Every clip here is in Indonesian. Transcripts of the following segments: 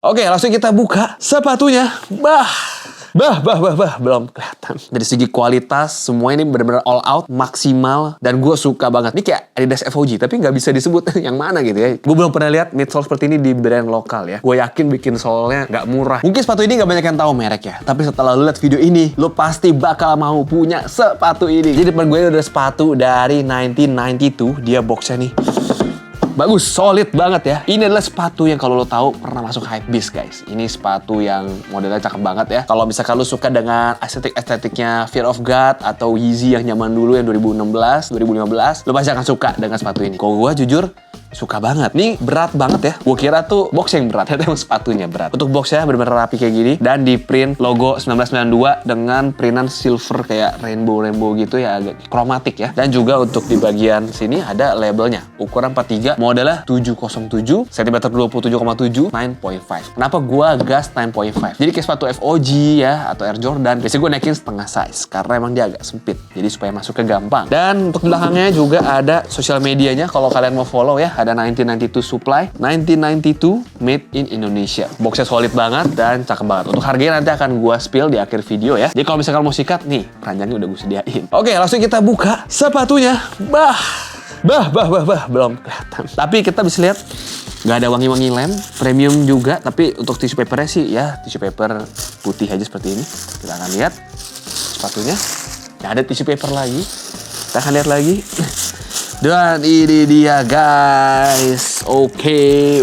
Oke, langsung kita buka sepatunya. Belum kelihatan. Dari segi kualitas, semua ini benar-benar all out, maksimal, dan gue suka banget. Ini kayak Adidas FOG, tapi nggak bisa disebut yang mana gitu ya. Gue belum pernah lihat midsole seperti ini di brand lokal ya. Gue yakin bikin solnya nggak murah. Mungkin sepatu ini nggak banyak yang tahu merek ya, tapi setelah lu lihat video ini, lu pasti bakal mau punya sepatu ini. Jadi depan gue ada sepatu dari 1992, dia boxnya nih. Bagus, solid banget ya. Ini adalah sepatu yang kalau lo tahu pernah masuk Hypebeast guys. Ini sepatu yang modelnya cakep banget ya. Kalau misalkan lo suka dengan estetiknya Fear of God atau Yeezy yang zaman dulu yang 2016, 2015, lo pasti akan suka dengan sepatu ini. Kalau gue jujur suka banget. Ini berat banget ya. Gue kira tuh box yang berat, ternyata emang sepatunya berat. Untuk boxnya bener-bener rapi kayak gini dan di print logo 1992 dengan printan silver kayak rainbow gitu ya, agak kromatik ya. Dan juga untuk di bagian sini ada labelnya. Ukuran 43, modelnya 707, cm 27,7, 9.5. Kenapa gua gas 9.5? Jadi kayak sepatu FOG ya atau Air Jordan, biasanya gue naikin setengah size karena emang dia agak sempit. Jadi supaya masuknya gampang. Dan untuk belakangnya juga ada sosial medianya kalau kalian mau follow ya. Ada 1992 supply, 1992 made in Indonesia. Boxnya solid banget dan cakep banget. Untuk harganya nanti akan gua spill di akhir video ya. Jadi kalau misalkan mau sikat nih, keranjangnya udah gue sediain. Oke, langsung kita buka sepatunya. Belum kelihatan. Tapi kita bisa lihat nggak ada wangi-wangi lem, premium juga. Tapi untuk tisu papernya sih ya tisu paper putih aja seperti ini. Kita akan lihat sepatunya. Nggak ada tisu paper lagi. Kita akan lihat lagi. Dan ini dia guys. Oke.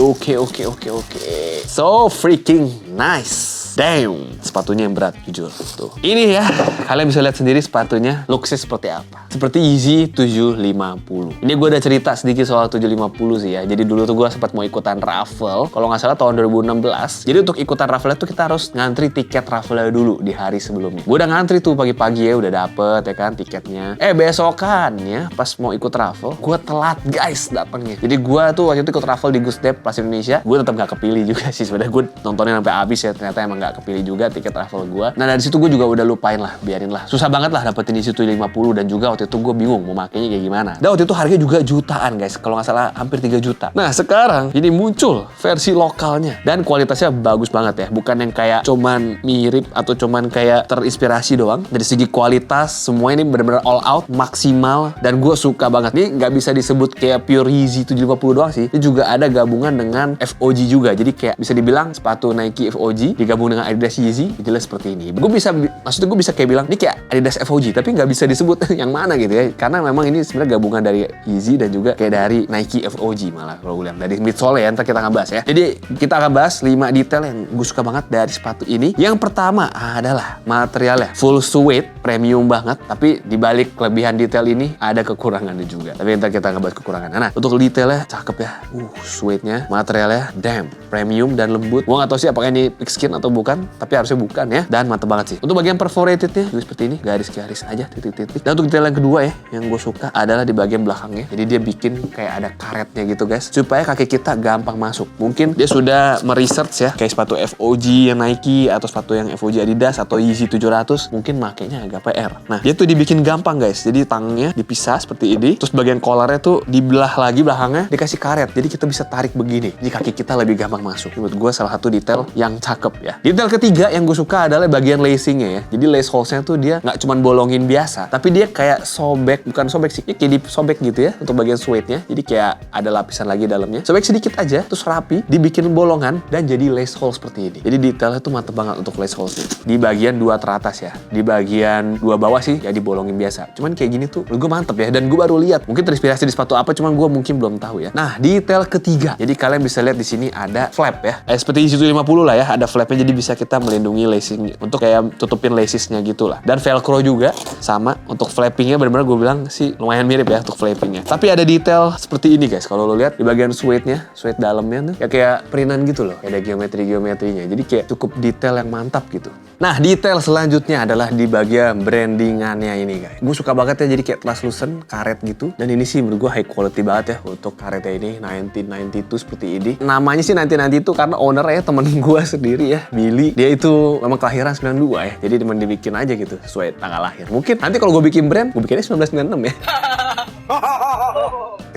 So freaking nice. Damn, sepatunya yang berat, jujur. Tuh. Ini ya, kalian bisa lihat sendiri sepatunya, looksnya seperti apa. Seperti Yeezy 750. Ini gue udah cerita sedikit soal 750 sih ya. Jadi dulu tuh gue sempat mau ikutan raffle. Kalau nggak salah tahun 2016. Jadi untuk ikutan raffle itu kita harus ngantri tiket raffle dulu di hari sebelumnya. Gue udah ngantri tuh pagi-pagi ya, udah dapet ya kan tiketnya. Besokannya pas mau ikut raffle, gue telat guys datangnya. Jadi gue tuh waktu itu ikut raffle di Gusdep Plaza Indonesia. Gue tetap nggak kepilih juga sih. Sebenarnya gue nontonnya sampai habis ya. Ternyata emang nggak kepilih juga tiket raffle gue. Nah dari situ gue juga udah lupain lah, biarin lah. Susah banget lah dapetin di situ 50 dan juga waktu itu gue bingung mau makainya kayak gimana. Dan waktu itu harganya juga jutaan guys, kalau nggak salah hampir 3 juta. Nah sekarang ini muncul versi lokalnya dan kualitasnya bagus banget ya, bukan yang kayak cuman mirip atau cuman kayak terinspirasi doang. Dari segi kualitas semua ini benar-benar all out, maksimal dan gue suka banget. Ini nggak bisa disebut kayak pure Yeezy 750 doang sih. Ini juga ada gabungan dengan FOG juga. Jadi kayak bisa dibilang sepatu Nike FOG digabung dengan Adidas Yeezy, jelas seperti ini. Maksudnya gue bisa kayak bilang ini kayak Adidas FOG, tapi nggak bisa disebut yang mana gitu ya, karena memang ini sebenarnya gabungan dari Yeezy dan juga kayak dari Nike FOG malah kalau gue bilang dari midsole ya. Ntar kita akan bahas ya. Jadi kita akan bahas 5 detail yang gue suka banget dari sepatu ini. Yang pertama adalah materialnya full suede, premium banget, tapi dibalik kelebihan detail ini ada kekurangannya juga. Tapi ntar kita akan bahas kekurangan. Nah untuk detailnya cakep ya, suede-nya, materialnya damn premium dan lembut. Gue nggak tahu sih apakah ini pigskin atau bukan, tapi harusnya bukan ya. Dan mantep banget sih. Untuk bagian perforatednya juga seperti ini, garis-garis aja, titik-titik. Dan untuk detail yang kedua ya, yang gue suka adalah di bagian belakangnya. Jadi dia bikin kayak ada karetnya gitu guys, supaya kaki kita gampang masuk. Mungkin dia sudah meresearch ya, kayak sepatu FOG yang Nike atau sepatu yang FOG Adidas atau Yeezy 700, mungkin makainya agak PR. Nah dia tuh dibikin gampang guys. Jadi tangannya dipisah seperti ini, terus bagian collarnya tuh dibelah lagi belakangnya, dikasih karet. Jadi kita bisa tarik begini, jadi kaki kita lebih gampang masuk. Menurut gue salah satu detail yang cakep ya. Detail ketiga yang gue suka adalah bagian lacingnya ya. Jadi lace holes-nya tuh dia nggak cuma bolongin biasa, tapi dia kayak sobek, bukan sobek sih, kayak disobek gitu ya untuk bagian suede-nya. Jadi kayak ada lapisan lagi dalamnya. Sobek sedikit aja, terus rapi, dibikin bolongan dan jadi lace hole seperti ini. Jadi detailnya tuh mantep banget untuk lace holes-nya. Di bagian 2 teratas ya. Di bagian 2 bawah sih ya dibolongin biasa. Cuman kayak gini tuh gue mantep ya. Dan gue baru lihat. Mungkin terinspirasi di sepatu apa, cuman gue mungkin belum tahu ya. Nah detail ketiga. Jadi kalian bisa lihat di sini ada flap ya. Seperti Yeezy 750 lah ya. Ada flapnya, jadi bisa kita melindungi lacing untuk kayak tutupin lacesnya gitu lah. Dan velcro juga sama. Untuk flappingnya benar-benar gue bilang sih lumayan mirip ya untuk flappingnya. Tapi ada detail seperti ini guys. Kalau lo lihat di bagian suede-nya, suede dalamnya tuh ya kayak printan gitu loh. Kayak ada geometrinya. Jadi kayak cukup detail yang mantap gitu. Nah detail selanjutnya adalah di bagian brandingannya ini guys. Gue suka banget ya, jadi kayak translucent karet gitu. Dan ini sih menurut gue high quality banget ya untuk karetnya ini 1992 seperti ini. Namanya sih 1992 karena ownernya temen gue sendiri ya, Billy. Dia itu memang kelahiran 92 ya. Jadi temen dibikin aja gitu sesuai tanggal lahir. Mungkin nanti kalau gue bikin brand, gue bikinnya 1996 ya.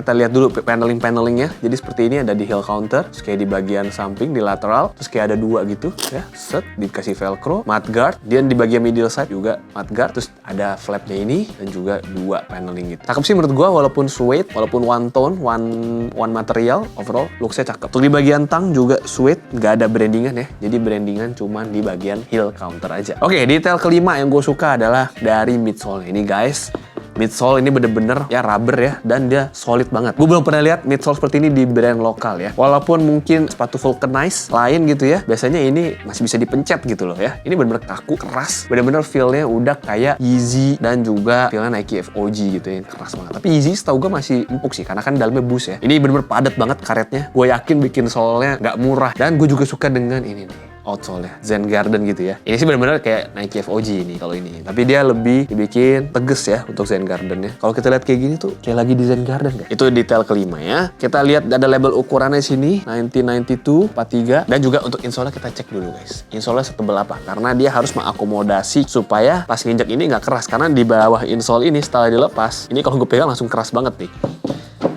kita lihat dulu paneling-panelingnya. Jadi seperti ini ada di heel counter, terus kayak di bagian samping, di lateral, terus kayak ada dua gitu ya, set, dikasih velcro, mudguard, dan di bagian middle side juga mudguard, terus ada flapnya ini, dan juga dua paneling gitu. Cakep sih menurut gua, walaupun suede, walaupun one tone, one material, overall looksnya cakep. Untuk di bagian tang juga suede, nggak ada brandingan ya, jadi brandingan cuman di bagian heel counter aja. Oke, detail kelima yang gue suka adalah dari midsole ini guys. Midsole ini bener-bener ya rubber ya, dan dia solid banget. Gue belum pernah lihat midsole seperti ini di brand lokal ya. Walaupun mungkin sepatu vulcanize lain gitu ya, biasanya ini masih bisa dipencet gitu loh ya. Ini bener-bener kaku, keras, bener-bener feel-nya udah kayak Yeezy dan juga feel-nya Nike FOG gitu ya, keras banget. Tapi Yeezy setahu gue masih empuk sih, karena kan dalamnya boost ya. Ini bener-bener padat banget karetnya. Gue yakin bikin sole-nya nggak murah. Dan gue juga suka dengan ini nih, outsole ya, Zen Garden gitu ya. Ini sih benar-benar kayak Nike FOG ini kalau ini. Tapi dia lebih dibikin tegas ya untuk Zen Garden ya. Kalau kita lihat kayak gini tuh kayak lagi di Zen Garden kan. Itu detail kelima ya. Kita lihat ada label ukurannya sini 1992 43, dan juga untuk insole kita cek dulu guys. Insole setebal apa? Karena dia harus mengakomodasi supaya pas nginjak ini nggak keras, karena di bawah insole ini setelah dilepas, ini kalau gue pegang langsung keras banget nih.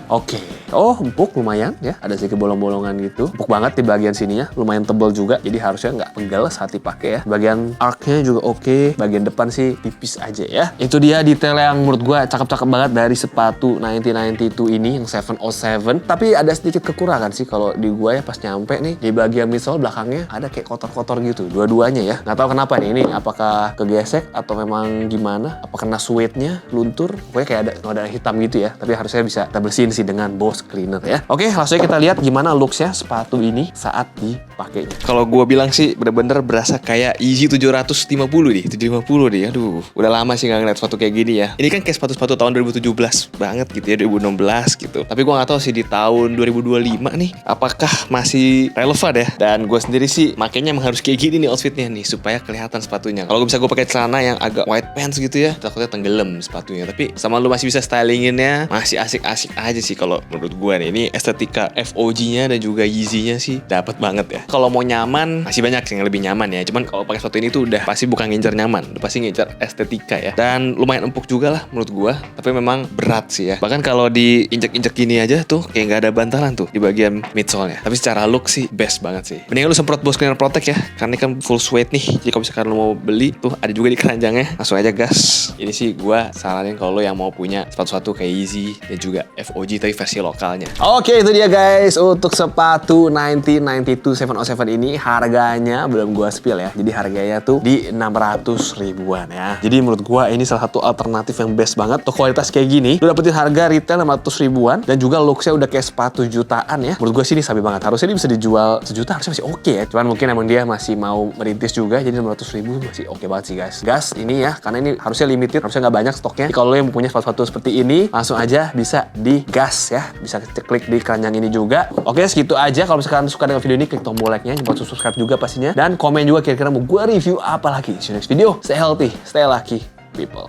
Oke. Oh, empuk lumayan ya. Ada sedikit bolong-bolongan gitu. Empuk banget di bagian sininya. Lumayan tebal juga. Jadi harusnya nggak pegel saat dipakai ya. Bagian arc-nya juga oke. Bagian depan sih tipis aja ya. Itu dia detail yang menurut gue cakep-cakep banget dari sepatu 1992 ini yang 707. Tapi ada sedikit kekurangan sih kalau di gue ya pas nyampe nih. Di bagian midsole belakangnya ada kayak kotor-kotor gitu. Dua-duanya ya. Nggak tahu kenapa nih. Ini apakah kegesek atau memang gimana? Apa kena suede-nya luntur? Pokoknya kayak ada noda hitam gitu ya. Tapi harusnya bisa kita bersihin sih dengan Bose cleaner ya. Oke, langsung kita lihat gimana looksnya sepatu ini saat dipakainya. Kalau gue bilang sih bener-bener berasa kayak Yeezy 750 nih, 750 nih. Aduh, udah lama sih nggak ngeliat sepatu kayak gini ya. Ini kan kayak sepatu-sepatu tahun 2017 banget gitu ya, 2016 gitu. Tapi gue nggak tahu sih di tahun 2025 nih apakah masih relevan ya. Dan gue sendiri sih makanya emang harus kayak gini nih outfitnya nih supaya kelihatan sepatunya. Kalau bisa gue pakai celana yang agak white pants gitu ya, takutnya tenggelam sepatunya. Tapi sama lu masih bisa stylinginnya, masih asik-asik aja sih kalau menurut gue nih. Ini estetika FOG-nya dan juga Yeezy-nya sih dapat banget ya. Kalau mau nyaman masih banyak sih yang lebih nyaman ya. Cuman kalau pakai sepatu ini tuh udah pasti bukan ngincer nyaman, udah pasti ngincer estetika ya. Dan lumayan empuk juga lah menurut gue. Tapi memang berat sih ya. Bahkan kalau diinjek-injek gini aja tuh kayak nggak ada bantalan tuh di bagian midsole-nya. Tapi secara look sih best banget sih. Mendingan lu semprot Bose Cleaner Protect ya. Karena ini kan full suede nih. Jadi kalau misalkan lu mau beli tuh ada juga di keranjangnya. Langsung aja gas. Ini sih gue saranin kalau lu yang mau punya sepatu-sepatu kayak Yeezy dan juga FOG tapi versi lokalnya. Oke, itu dia guys untuk sepatu 1992 707 ini. Harganya belum gua spill ya. Jadi harganya tuh di 600 ribuan ya. Jadi menurut gua ini salah satu alternatif yang best banget. Untuk kualitas kayak gini, lu dapetin harga retail 600 ribuan dan juga looksnya udah kayak sepatu jutaan ya. Menurut gua sih ini sabi banget. Harusnya ini bisa dijual sejuta, harusnya masih oke ya. Cuman mungkin emang dia masih mau merintis juga, jadi 600 ribu masih oke banget sih guys. Gas ini ya, karena ini harusnya limited, harusnya nggak banyak stoknya. Jadi kalau lu yang punya sepatu seperti ini, langsung aja bisa digas ya. Bisa klik di keranjang ini juga. Oke, segitu aja. Kalau misalkan suka dengan video ini, klik tombol like-nya, jangan lupa subscribe juga pastinya, dan komen juga kira-kira mau gue review apa lagi. See you next video. Stay healthy, stay lucky, people.